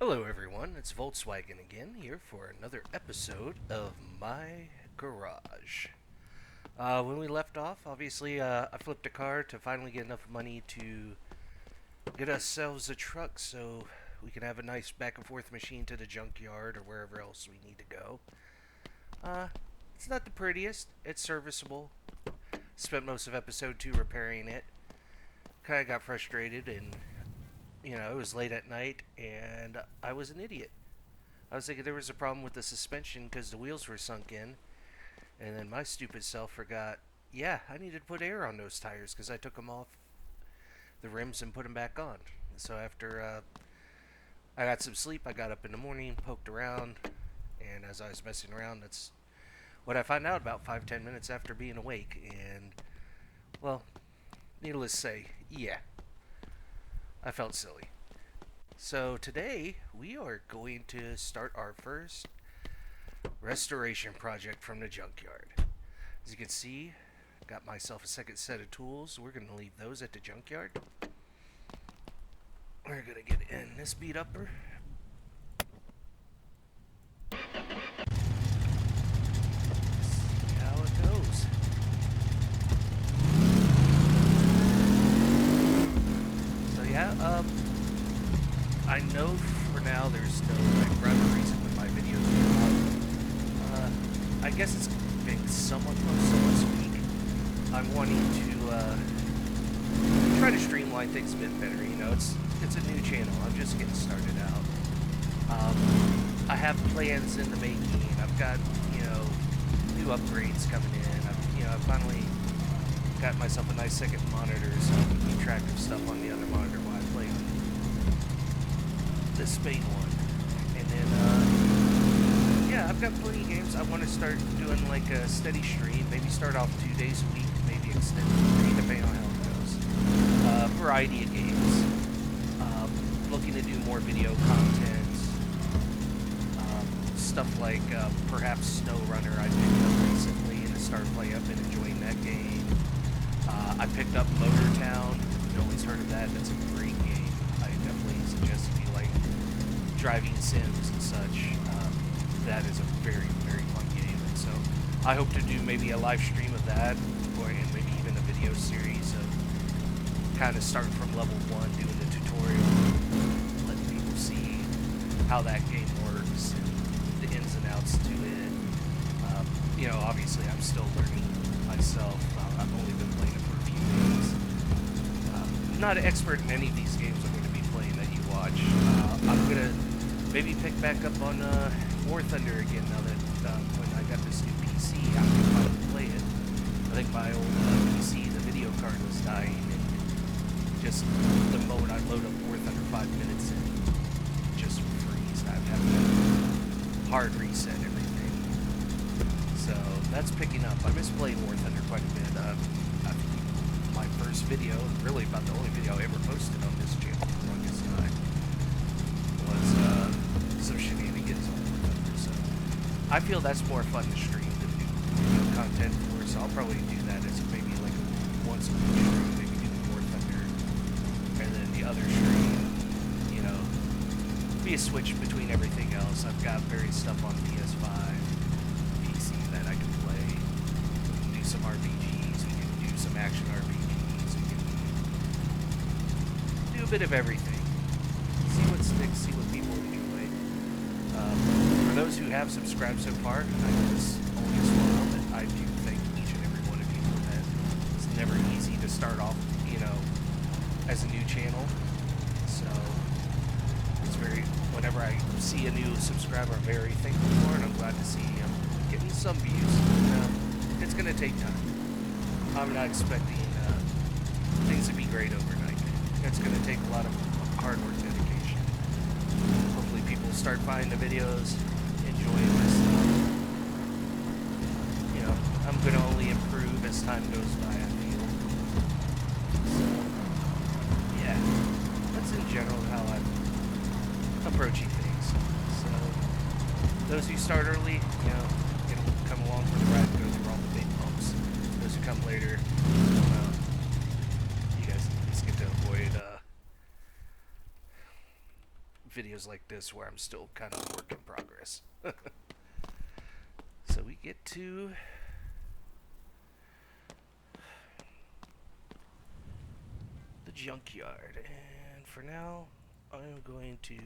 Hello, everyone. It's Volkswagen again, here for another episode of My Garage. When we left off, obviously, I flipped a car to finally get enough money to get ourselves a truck so we can have a nice back and forth machine to the junkyard or wherever else we need to go. Uh, it's not the prettiest, it's serviceable. Spent most of episode 2 repairing it. Kinda got frustrated and it was late at night and I was an idiot. I was thinking there was a problem with the suspension because the wheels were sunk in, and then my stupid self forgot, yeah, I needed to put air on those tires because I took them off the rims and put them back on. So after I got some sleep, I got up in the morning, poked around, and as I was messing around, that's what I found out about 5-10 minutes after being awake. And, well, needless to say, yeah, I felt silly. So today we are going to start our first restoration project from the junkyard. As you can see, got myself a second set of tools. We're going to leave those at the junkyard. We're going to get in this beat upper. See how it goes. So yeah, I know for now there's no rhyme or reason when my videos are up. I guess it's been somewhat close, so this week I'm wanting to try to streamline things a bit better. You know, it's a new channel. I'm just getting started out. I have plans in the making. I've got new upgrades coming in. I've finally got myself a nice second monitor so I can keep track of stuff on the other monitor while I play this main one. And then, yeah, I've got plenty of games. I want to start doing like a steady stream, maybe start off 2 days a week, maybe extend to 3, depending on how it goes. Variety of games. Looking to do more video content. Stuff like perhaps SnowRunner I picked up recently and started playing up and enjoying that game. I picked up Motortown. No one's heard of that. That's a great game. I definitely suggest if you like driving sims and such. That is a very, very fun game. And so I hope to do maybe a live stream of that, or and maybe even a video series of kind of starting from level 1, doing the tutorial, letting people see how that game works and the ins and outs to it. Obviously I'm still learning myself. I've only been playing it for a few days. I'm not an expert in any of these games I'm going to be playing that you watch. I'm going to maybe pick back up on War Thunder again now that when I got this new PC, I can finally play it. I think my old PC, the video card was dying, and just the moment I load up War Thunder 5 minutes in, just freeze. I've had to hard reset everything. So that's picking up. I miss playing War Thunder quite a bit. My first video, really about the only video I ever posted on this channel for the longest time, was some shenanigans on War Thunder. So I feel that's more fun to stream than do video content for. So I'll probably do that as maybe like a once a week stream, maybe do War Thunder, and then the other stream, be a switch between everything else. I've got various stuff on PS5, PC that I can play. We can do some RPGs, we can do some action RPGs, we can do a bit of everything. See what sticks, see what people enjoy. For those who have subscribed so far, I know this only is small, but I do thank each and every one of you for that. It's never easy to start off, as a new channel. So whenever I see a new subscriber, I'm very thankful for it. I'm glad to see him getting some views. It's going to take time. I'm not expecting things to be great overnight. It's going to take a lot of hard work, dedication. Hopefully people start finding the videos, enjoying my stuff. I'm going to only improve as time goes by, I feel. So, yeah. That's in general how I'm approaching things. So those who start early, can come along for the ride and go through all the big bumps. Those who come later, you guys at least get to avoid videos like this where I'm still kind of a work in progress. So we get to the junkyard, and for now I'm going to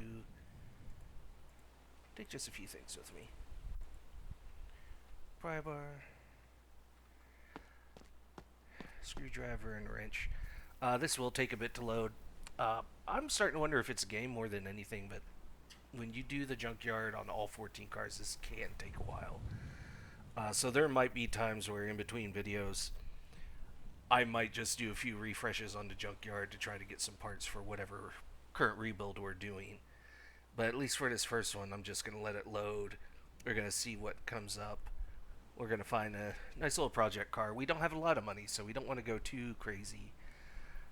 take just a few things with me. Pry bar, screwdriver, and wrench. This will take a bit to load. I'm starting to wonder if it's a game more than anything, but when you do the junkyard on all 14 cars, this can take a while. So there might be times where in between videos, I might just do a few refreshes on the junkyard to try to get some parts for whatever current rebuild we're doing. But at least for this first one, I'm just going to let it load. We're going to see what comes up. We're going to find a nice little project car. We don't have a lot of money, so we don't want to go too crazy.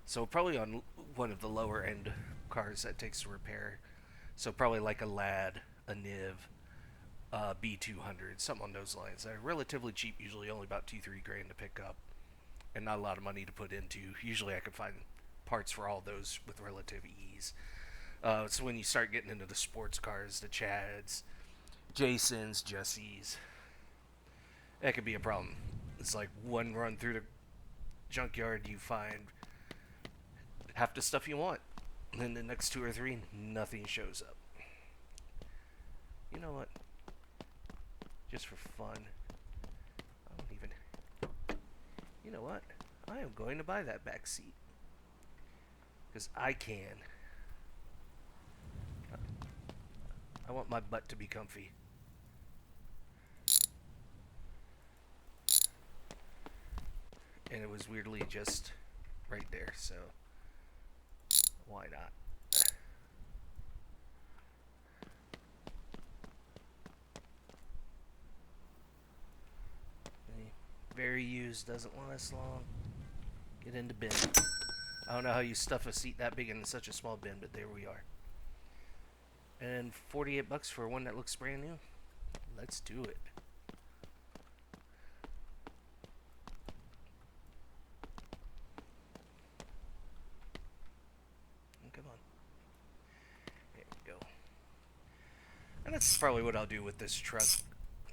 So probably on one of the lower end cars that takes to repair. So probably like a LAD, a NIV, B200, something on those lines. They're relatively cheap, usually only about 2-3 grand to pick up, and not a lot of money to put into. Usually I can find parts for all those with relative ease. So when you start getting into the sports cars, the Chads, Jasons, Jessies, that could be a problem. It's like one run through the junkyard, you find half the stuff you want. And then the next 2 or 3, nothing shows up. You know what? Just for fun, I don't even... You know what? I am going to buy that back seat. Because I can. I want my butt to be comfy. And it was weirdly just right there, so why not? Very used, doesn't last long. Get into bin. I don't know how you stuff a seat that big in such a small bin, but there we are. And 48 bucks for one that looks brand new. Let's do it. Come on. There we go. And that's probably what I'll do with this truck.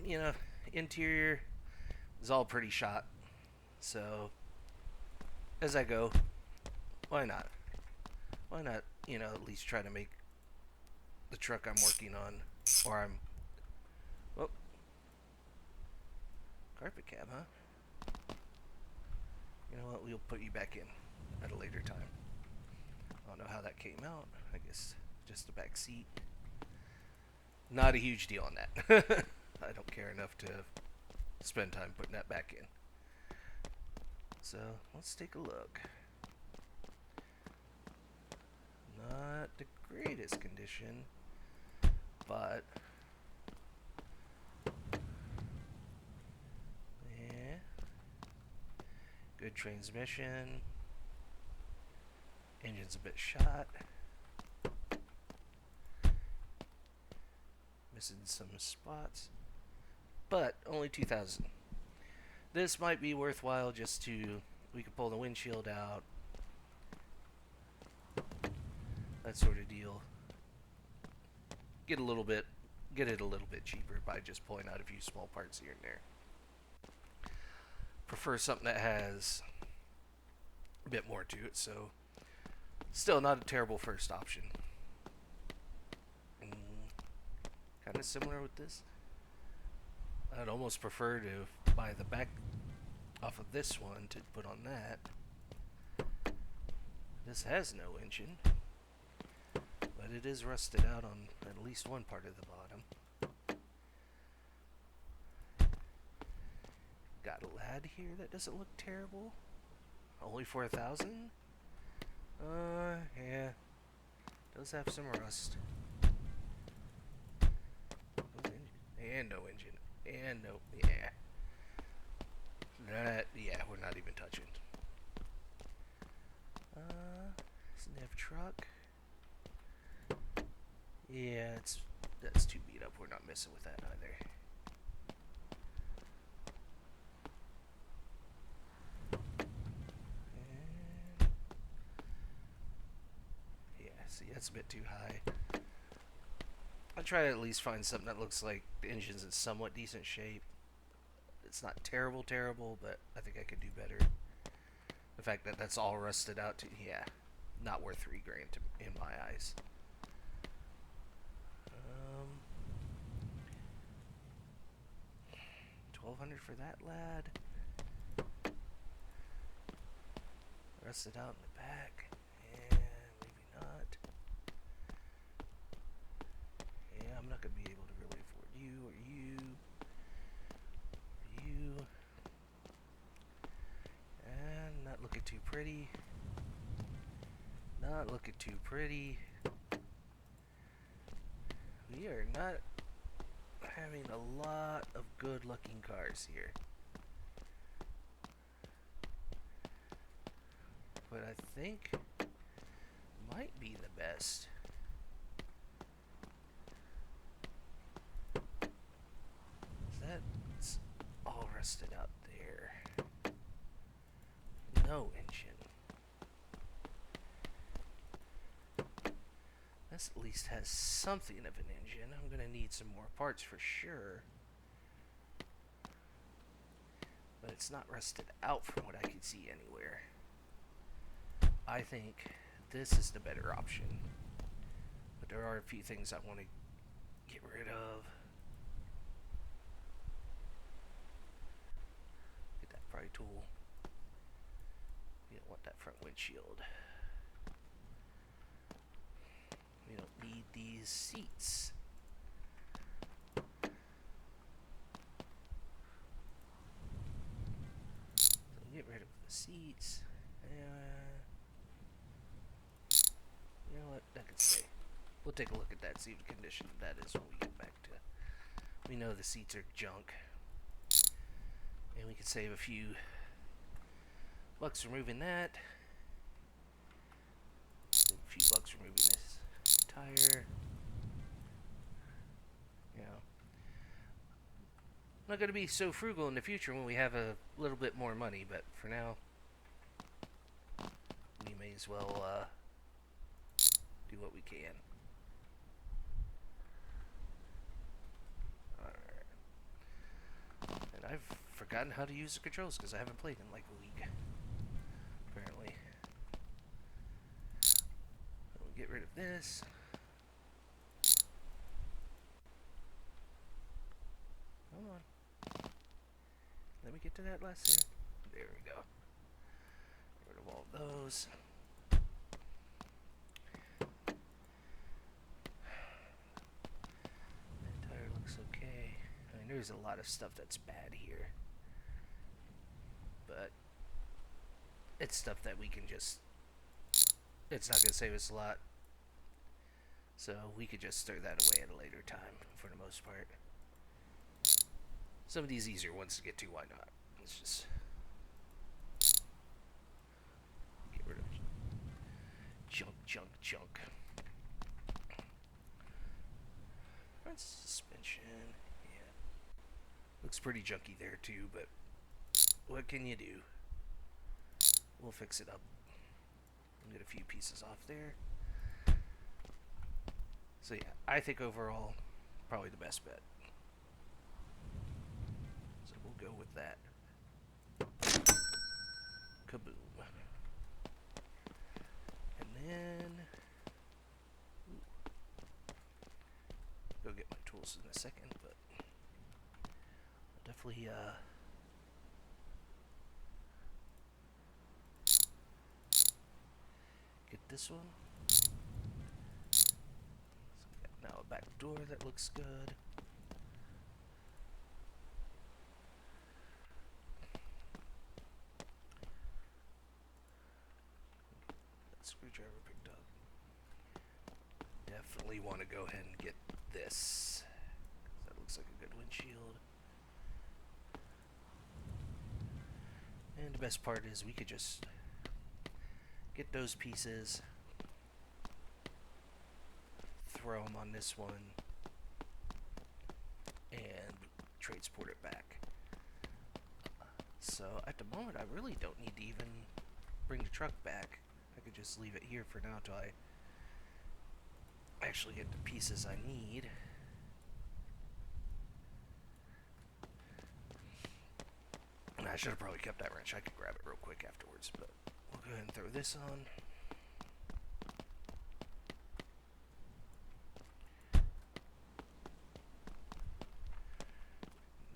You know, interior is all pretty shot. So, as I go, why not? Why not, you know, at least try to make the truck I'm working on, or I'm, well, carpet cab, huh? You know what, we'll put you back in at a later time. I don't know how that came out. I guess just the back seat. Not a huge deal on that. I don't care enough to spend time putting that back in. So, let's take a look. Not the greatest condition, but yeah, good transmission. Engine's a bit shot. Missing some spots, but only 2,000. This might be worthwhile just to, we could pull the windshield out, that sort of deal. Get it a little bit cheaper by just pulling out a few small parts here and there. Prefer something that has a bit more to it, so still not a terrible first option. Kind of similar with this. I'd almost prefer to buy the back off of this one to put on that. This has no engine, but it is rusted out on at least one part of the bottom. Got a LAD here that doesn't look terrible. Only 4,000? Yeah. Does have some rust. And no engine. And no, yeah. Yeah, we're not even touching. Sniff truck. Yeah, that's too beat up. We're not messing with that either. And yeah, see, that's a bit too high. I try to at least find something that looks like the engine's in somewhat decent shape. It's not terrible, but I think I could do better. The fact that that's all rusted out, yeah, not worth $3,000 in my eyes. 1,200 for that lad. Rusted out in the back, and maybe not. Yeah, I'm not gonna be able to really afford you or you or you. And not looking too pretty. Not looking too pretty. We are not having a lot of good looking cars here. But I think might be the best. That's all rusted out there. No engine. This at least has something of an engine. I'm gonna need some more parts for sure. But it's not rusted out from what I can see anywhere. I think this is the better option. But there are a few things I want to get rid of. Get that pry tool. We don't want that front windshield. We don't need these seats. So get rid of the seats. You know what? That could stay. We'll take a look at that, see what condition that is when we get back to it. We know the seats are junk. And we could save a few bucks removing that. Save a few bucks removing this tire. You know. I'm not going to be so frugal in the future when we have a little bit more money, but for now, we may as well do what we can. Alright. And I've forgotten how to use the controls because I haven't played in like a week. Apparently. We'll get rid of this. Come on. Let me get to that last thing. There we go. Get rid of all of those. That tire looks okay. I mean, there's a lot of stuff that's bad here. But it's stuff that we can just... It's not going to save us a lot. So we could just throw that away at a later time, for the most part. Some of these easier ones to get to, why not? Let's just get rid of junk. Front suspension, yeah. Looks pretty junky there too, but what can you do? We'll fix it up. Get a few pieces off there. So yeah, I think overall, probably the best bet. So we'll go with that. Kaboom. And then... Go get my tools in a second, but... I'll definitely, get this one. So we got now a back door that looks good. That screwdriver picked up. Definitely want to go ahead and get this. That looks like a good windshield. And the best part is we could just get those pieces, throw them on this one, and transport it back. So at the moment I really don't need to even bring the truck back. I could just leave it here for now till I actually get the pieces I need. And I should have probably kept that wrench. I could grab it real quick afterwards, but we'll go ahead and throw this on.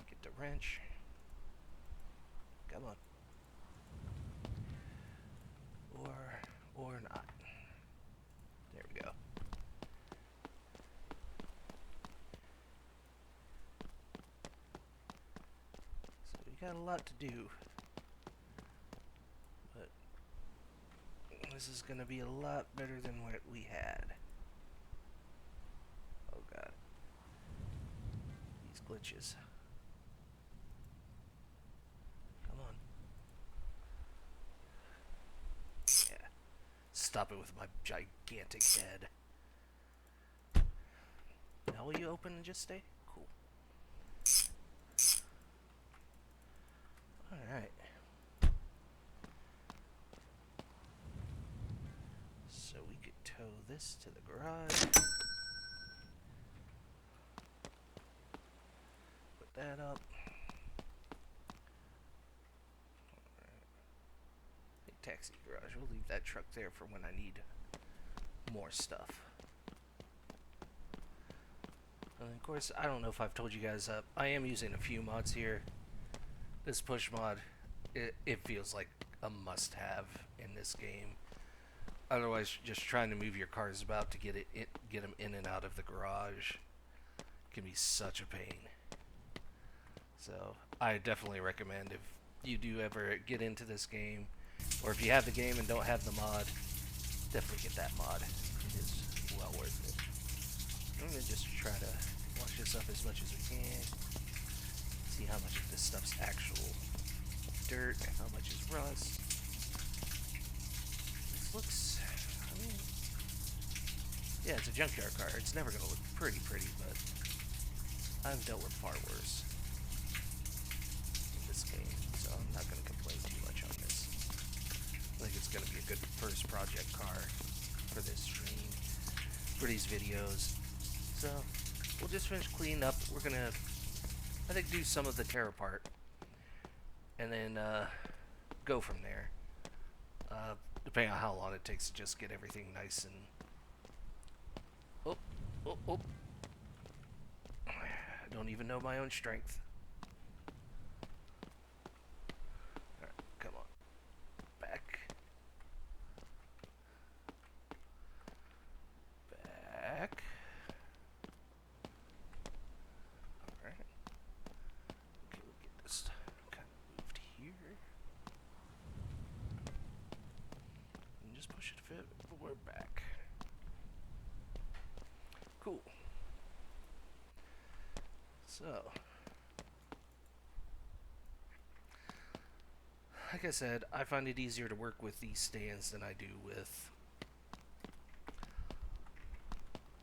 Get the wrench. Come on. Or not. There we go. So we got a lot to do. But this is going to be a lot better than what we had. Oh god. These glitches. Come on. Yeah. Stop it with my gigantic head. Now will you open and just stay? Cool. Alright. So we could tow this to the garage. Put that up. Alright. Big taxi garage. We'll leave that truck there for when I need more stuff. And of course, I don't know if I've told you guys, I am using a few mods here. This push mod, it feels like a must-have in this game. Otherwise, just trying to move your cars about to get them in and out of the garage can be such a pain. So, I definitely recommend if you do ever get into this game, or if you have the game and don't have the mod, definitely get that mod. It is well worth it. I'm going to just try to wash this up as much as we can. See how much of this stuff's actual dirt, how much is rust. This looks, I mean, yeah, it's a junkyard car. It's never going to look pretty, but I've dealt with far worse in this game, so I'm not going to complain too much on this. I think it's going to be a good first project car for this stream, for these videos. So, we'll just finish cleaning up. We're going to, I think, do some of the tear apart. And then, go from there. Depending on how long it takes to just get everything nice and... Oh. I don't even know my own strength. Alright, come on. Back. Alright. Okay, we'll get this kind of moved here. And just push it to fit, but we're back. Cool. So, like I said, I find it easier to work with these stands than I do with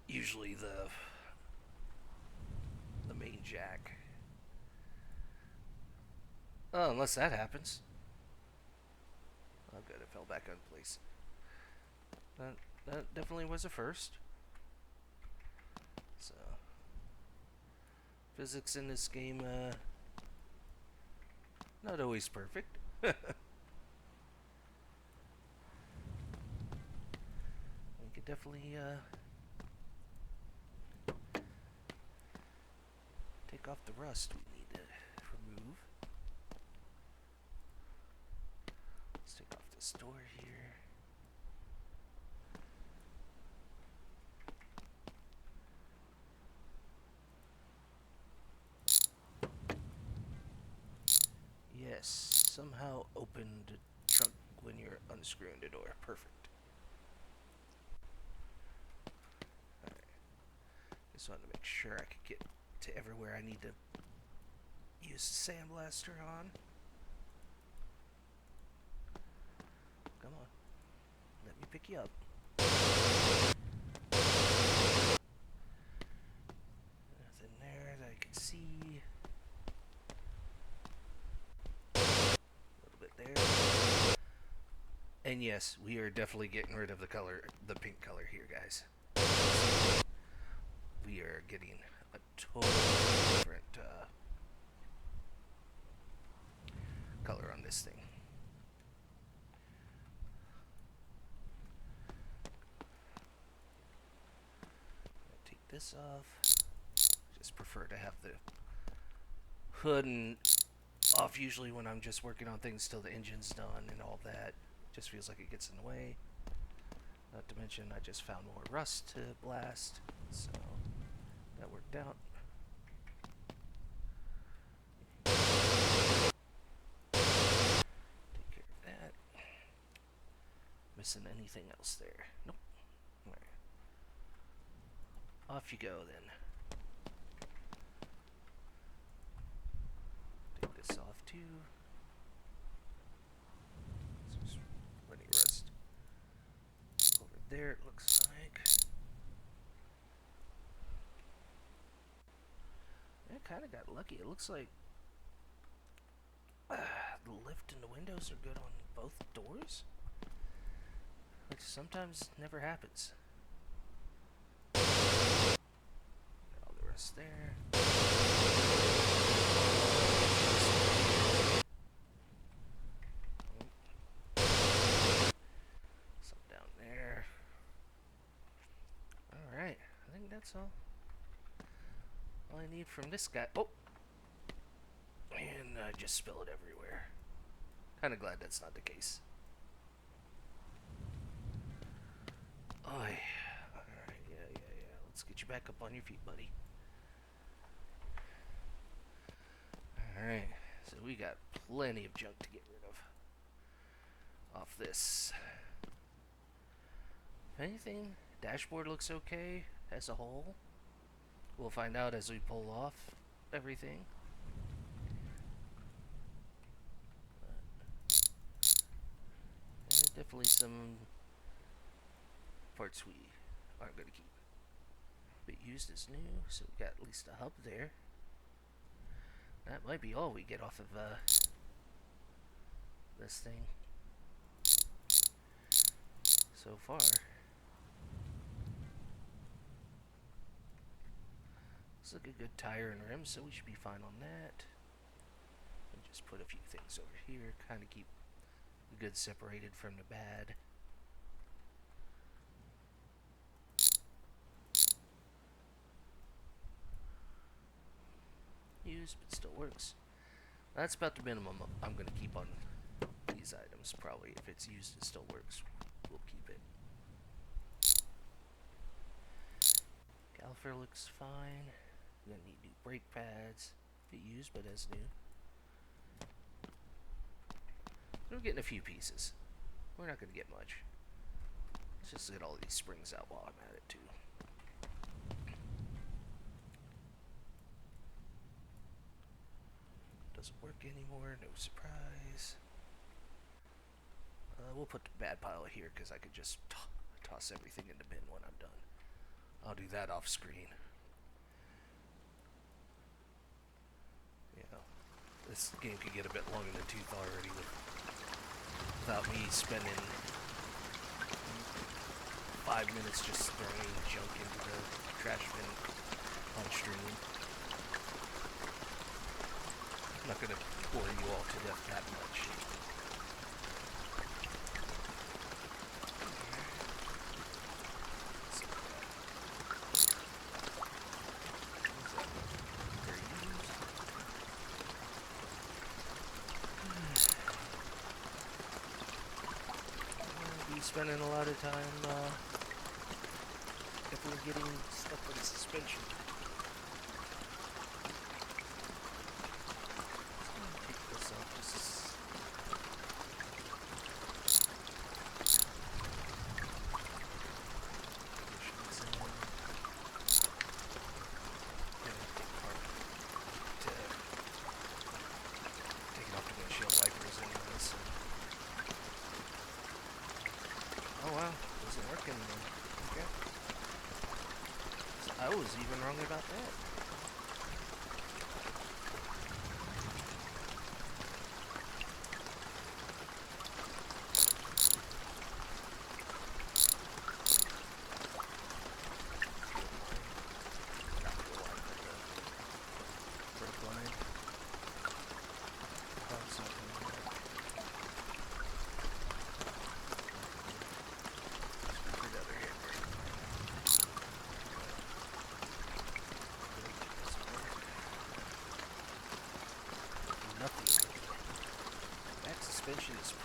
usually the main jack. Oh, unless that happens. Oh good, it fell back in place. That definitely was a first. So, physics in this game, not always perfect. We could definitely, take off the rust we need to remove. Let's take off this door here. Yes, somehow open the trunk when you're unscrewing the door. Perfect. Alright. Just wanted to make sure I could get to everywhere I need to use the sandblaster on. Come on. Let me pick you up. Nothing there that I can see. There. And yes, we are definitely getting rid of the pink color here, guys. we are getting a totally different color on this thing. Take this off. Just prefer to have the hood and off usually when I'm just working on things till the engine's done and all that. Just feels like it gets in the way. Not to mention I just found more rust to blast, so that worked out. Take care of that. Missing anything else there? Nope. Right. Off you go then. Take this off too. So just plenty of rust. Over there it looks like. I kind of got lucky. It looks like the lift and the windows are good on both doors, which sometimes never happens. Got all the rest there. Some down there. Alright, I think that's all I need from this guy. Oh! And just spill it everywhere. Kinda glad that's not the case. Alright, yeah. Let's get you back up on your feet, buddy. Alright, so we got plenty of junk to get rid of off this. If anything, dashboard looks okay as a whole. We'll find out as we pull off everything. And definitely some parts we aren't going to keep. But used as new, so we got at least a hub there. That might be all we get off of this thing so far. Looks like a good tire and rim, so we should be fine on that. And just put a few things over here, kind of keep the good separated from the bad. Used, but still works. That's about the minimum I'm going to keep on these items. Probably if it's used and still works, we'll keep it. Caliper looks fine. We're going to need new brake pads. If used, but as new. We're getting a few pieces. We're not going to get much. Let's just get all these springs out while I'm at it too. Doesn't work anymore, no surprise. We'll put the bad pile here because I could just toss everything in the bin when I'm done. I'll do that off screen. Yeah, this game could get a bit long in the tooth already without me spending 5 minutes just throwing junk into the trash bin on stream. I'm not going to bore you all to death that much. I'll be spending a lot of time definitely getting stuff with the suspension. I was even wrong about that.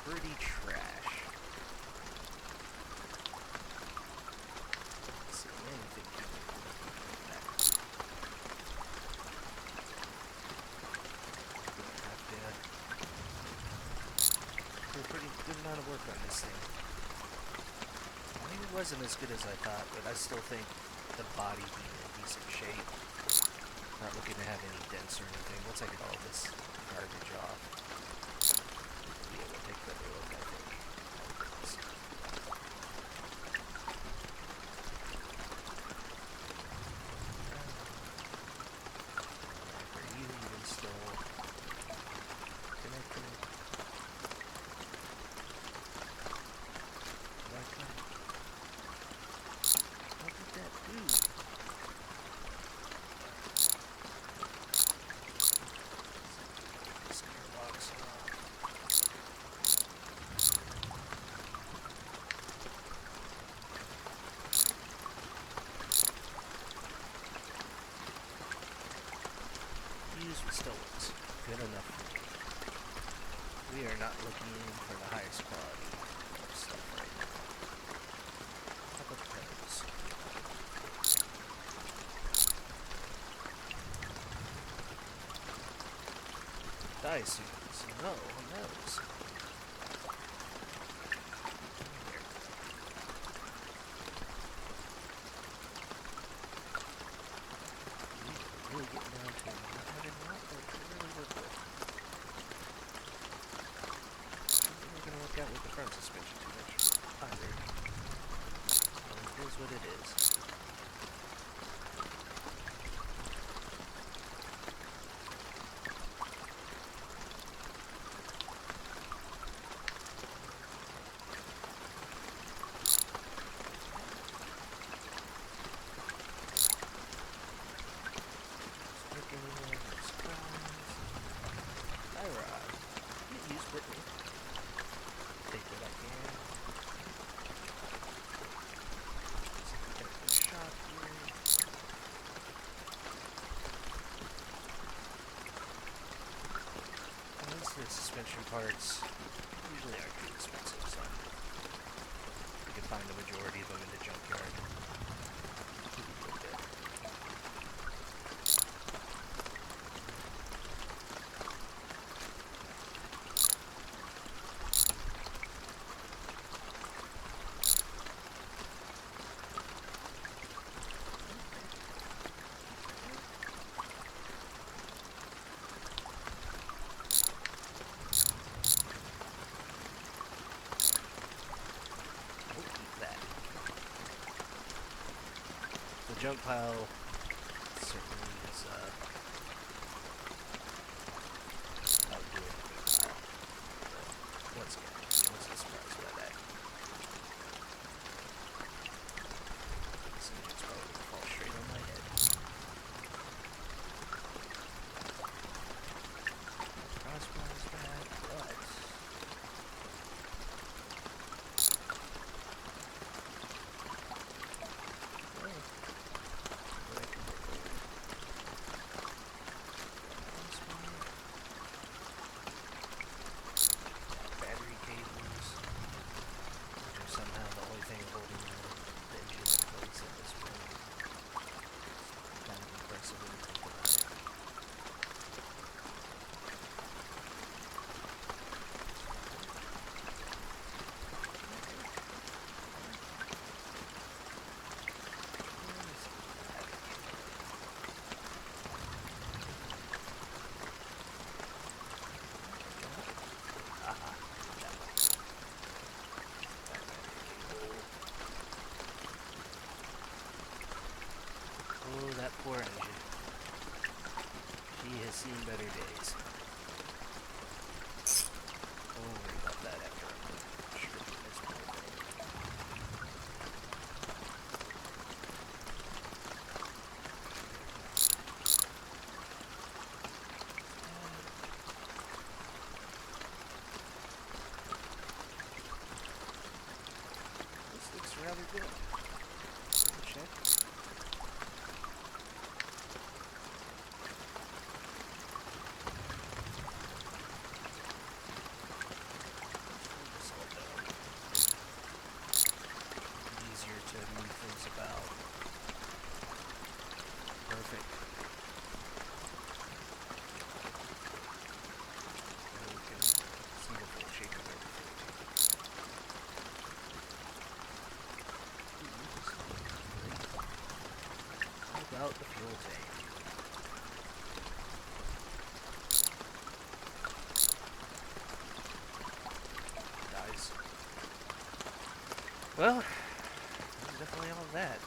pretty trash. Let's see, anything back. Gonna have to do a pretty good amount of work on this thing. Maybe it wasn't as good as I thought, but I still think the body being in decent shape. Not looking to have any dents or anything. Once I get all this garbage off, I'll be able to take a better look, I think. Are you even still connecting? What did that do? Still looks good enough for me. We are not looking for the highest quality stuff right now. How about the pedals? Diasunes? No, on those. Really getting down to not having a lot to really work with. We're going to work out with the front suspension too much either. It is what it is. The suspension parts usually aren't too expensive, so you can find the majority of them in the junkyard. The junk pile certainly is outdoing the big pile. But once again, I wasn't surprised by that. This engine's probably going to fall straight on my head. Crossbar's bad, but that poor engine. She has seen better days. Don't worry about that after I'm stripping this poor thing. This looks rather good. Check. out the fuel tank. Guys. Well, that's definitely all of that.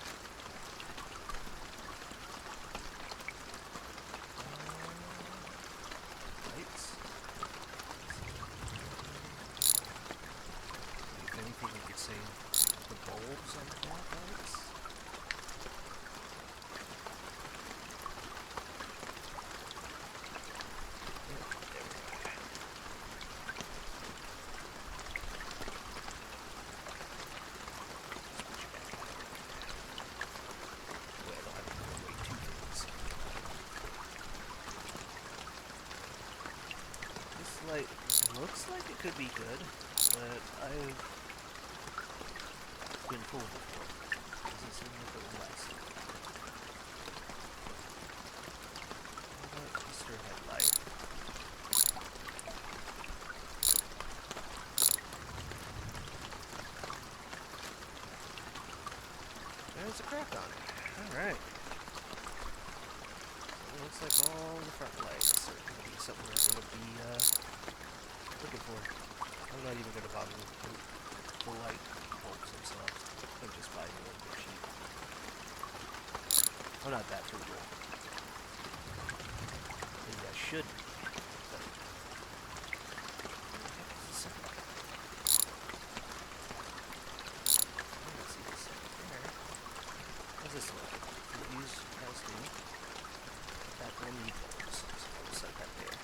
Lights. If anything, we could say the bulbs on the back lights. Light looks like it could be good, but I've been fooled before. Doesn't seem like it will last. How about Mr. Headlight? There's a crack on it. Alright. It looks like all the front lights are going to be something we're going to be looking for. I'm not even going to bother with the light bulbs themselves. I'm just buying a little bit cheap. I'm not that frugal. Maybe I should be. But let's see this there. How's this look? Use as the that will need bulbs. So I'll set that there.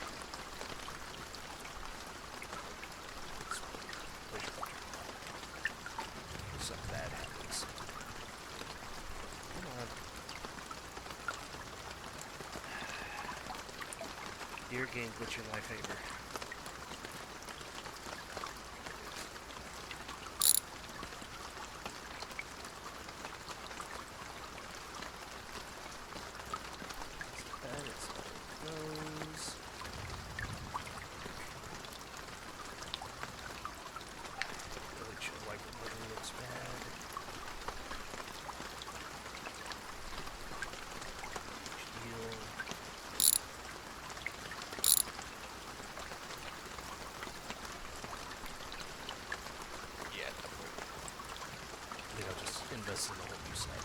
Something bad happens. Come on. Dear game, glitch in my favor. That is all those. Really should like it when it looks bad. Heal. Yeah, definitely. I think I'll just invest in the whole new set.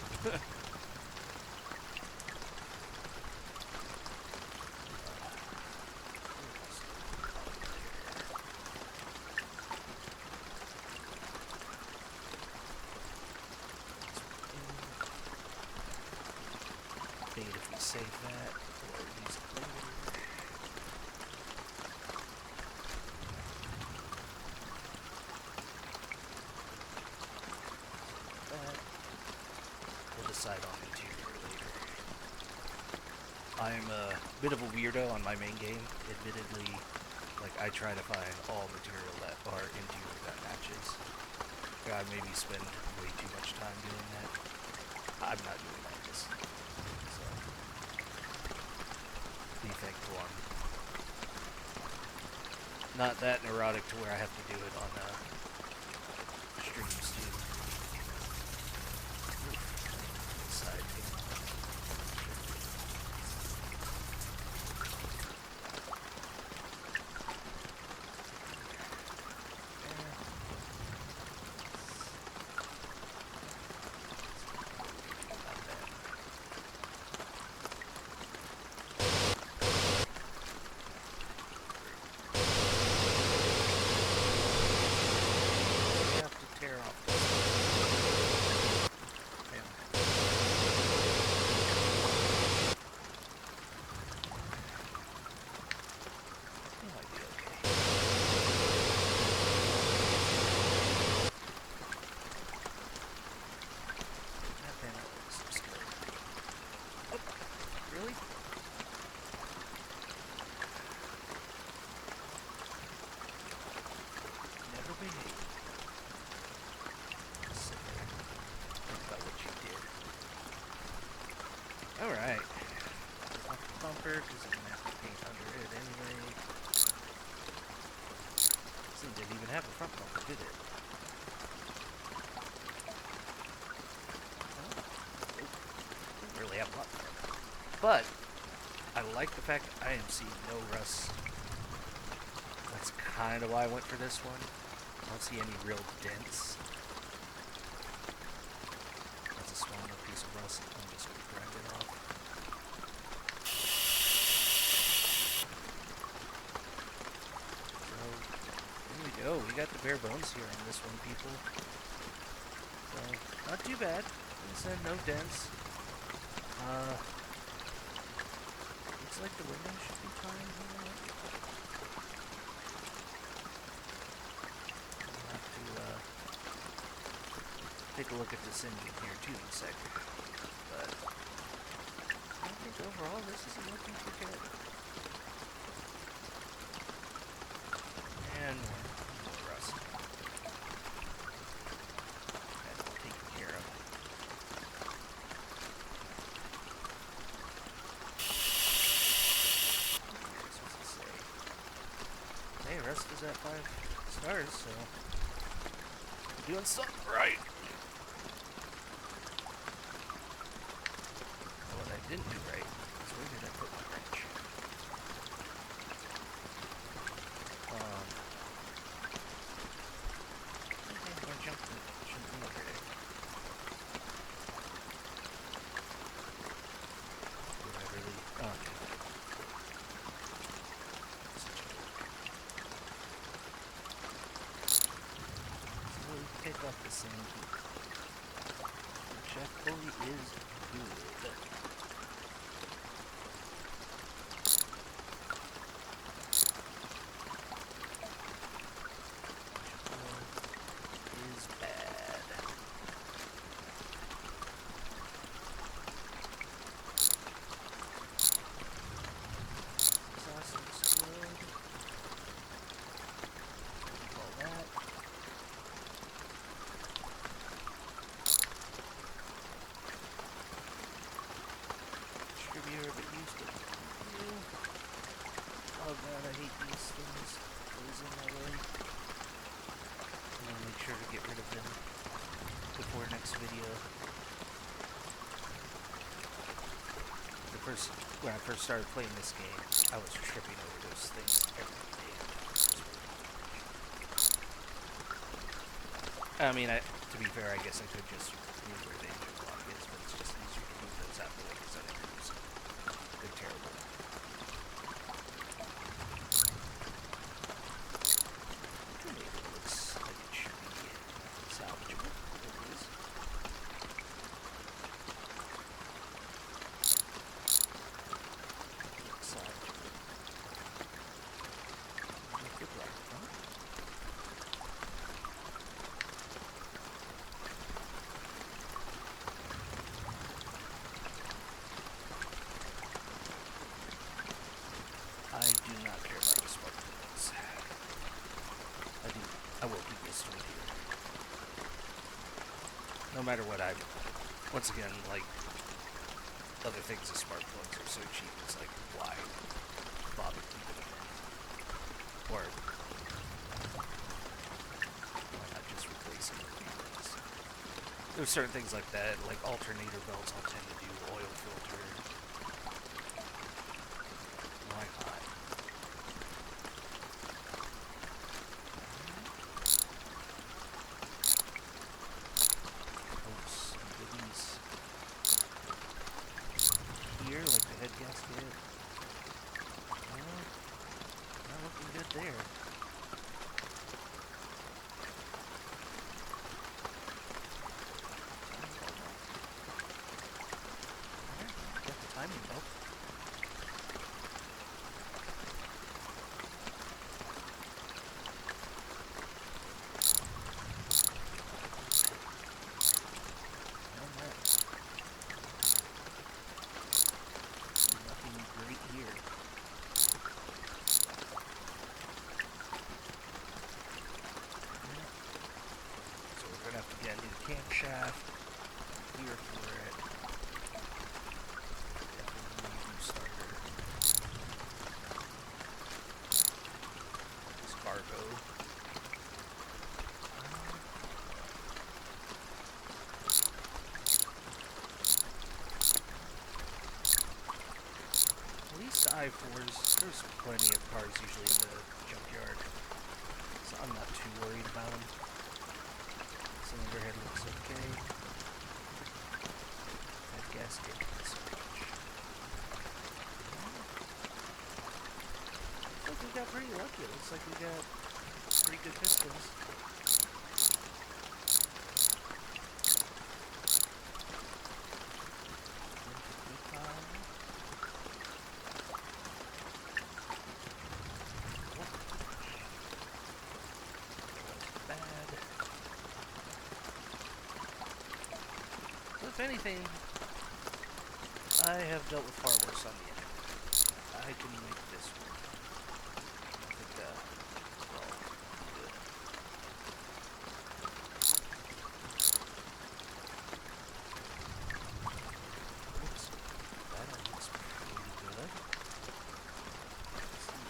If we save that or use it later. That. We'll decide on interior later. I'm a bit of a weirdo on my main game, admittedly. Like, I try to find all material that are interior that matches. I maybe spend way too much time doing that. I'm not doing that just so be thankful I'm not that neurotic to where I have to do it on streams too. Side view. Alright. Off the bumper, because I'm going to have to paint under it anyway. This thing didn't even have a front bumper, did it? Oh. Didn't really have a lot of front But I like the fact that I am seeing no rust. That's kind of why I went for this one. I don't see any real dents. That's a small enough piece of rust. I'm just going to grind it off. So, there we go. We got the bare bones here on this one, people. So, not too bad. Like I said, no dents. Looks like the window should be fine here. I'll have to take a look at this engine here too in a second. But I think overall this isn't looking too good. And more rust. That's all taken care of. Here's what it say. Hey, rust is at 5 stars, so we're doing something right. What I didn't do right is where did I put my wrench? Okay, I'm gonna jump in. Shouldn't be over there. Did I really? Oh, okay. So we pick up the same heat. Chef Bully is good. Is bad. Sauce is good. All that. Distributor, but used it. Oh god, I hate these things. Goes in my way. I'm gonna make sure to get rid of them before next video. When I first started playing this game, I was tripping over those things every day. I mean, to be fair, I guess I could just move where the engine block is, but it's just easier to move those out of the way because I never use them. They're terrible. Maybe it looks like it should be salvageable. There it is. Salvageable. Good luck, huh? I do not care about the spark plugs. I will keep this one here. No matter what once again, like, other things, the spark plugs are so cheap, it's like, why bother keeping them in? Or, why not just replace them with new ones? There's certain things like that, like alternator belts I'll tend to do, oil filter. Why not? Here, like the head gasket. Well, not looking good there. Alright, got the timing belt. Camshaft here for it. Definitely I-4s, there's plenty of cars usually in the junkyard, so I'm not too worried about them. Cylinder head looks okay. That gasket, not so much. Looks like we got pretty lucky. It looks like we got pretty good pistons. If anything, I have dealt with far worse on the engine. I can make this work. I think we're all good. Oops. That one looks pretty good. Let's see.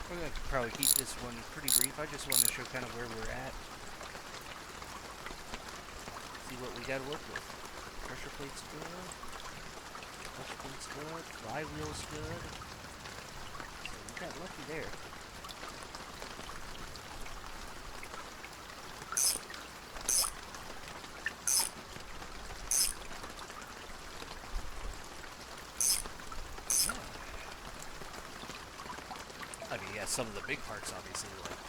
We're going to probably keep this one pretty brief. I just want to show kind of where we're at. See what we got to work with. Pressure plate's good. Clutch plate's good. Flywheel's good. So we got lucky there. I mean, yeah, some of the big parts, obviously, like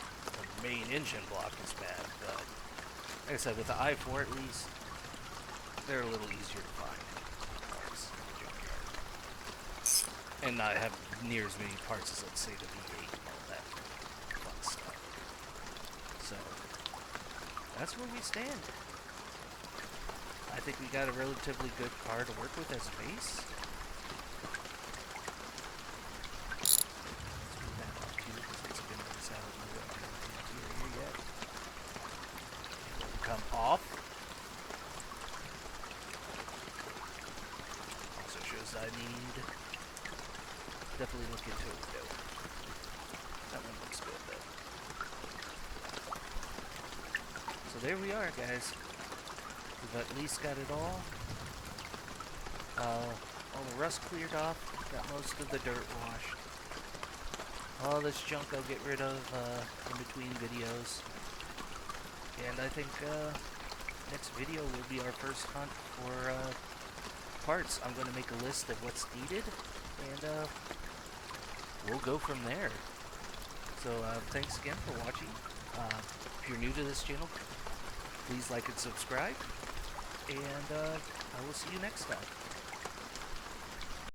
the main engine block is bad, but like I said, with the I-4 at least, they're a little easier to find parts in the junkyard. And not have near as many parts as, let's say, the V8 and all that fun stuff. So, that's where we stand. I think we got a relatively good car to work with as a base. Come off. Also shows I need definitely look into a window. That one looks good though. So there we are, guys. We've at least got it all. All the rust cleared off. Got most of the dirt washed. All this junk I'll get rid of in between videos. And I think next video will be our first hunt for parts. I'm going to make a list of what's needed, and we'll go from there. So thanks again for watching. If you're new to this channel, please like and subscribe, and I will see you next time.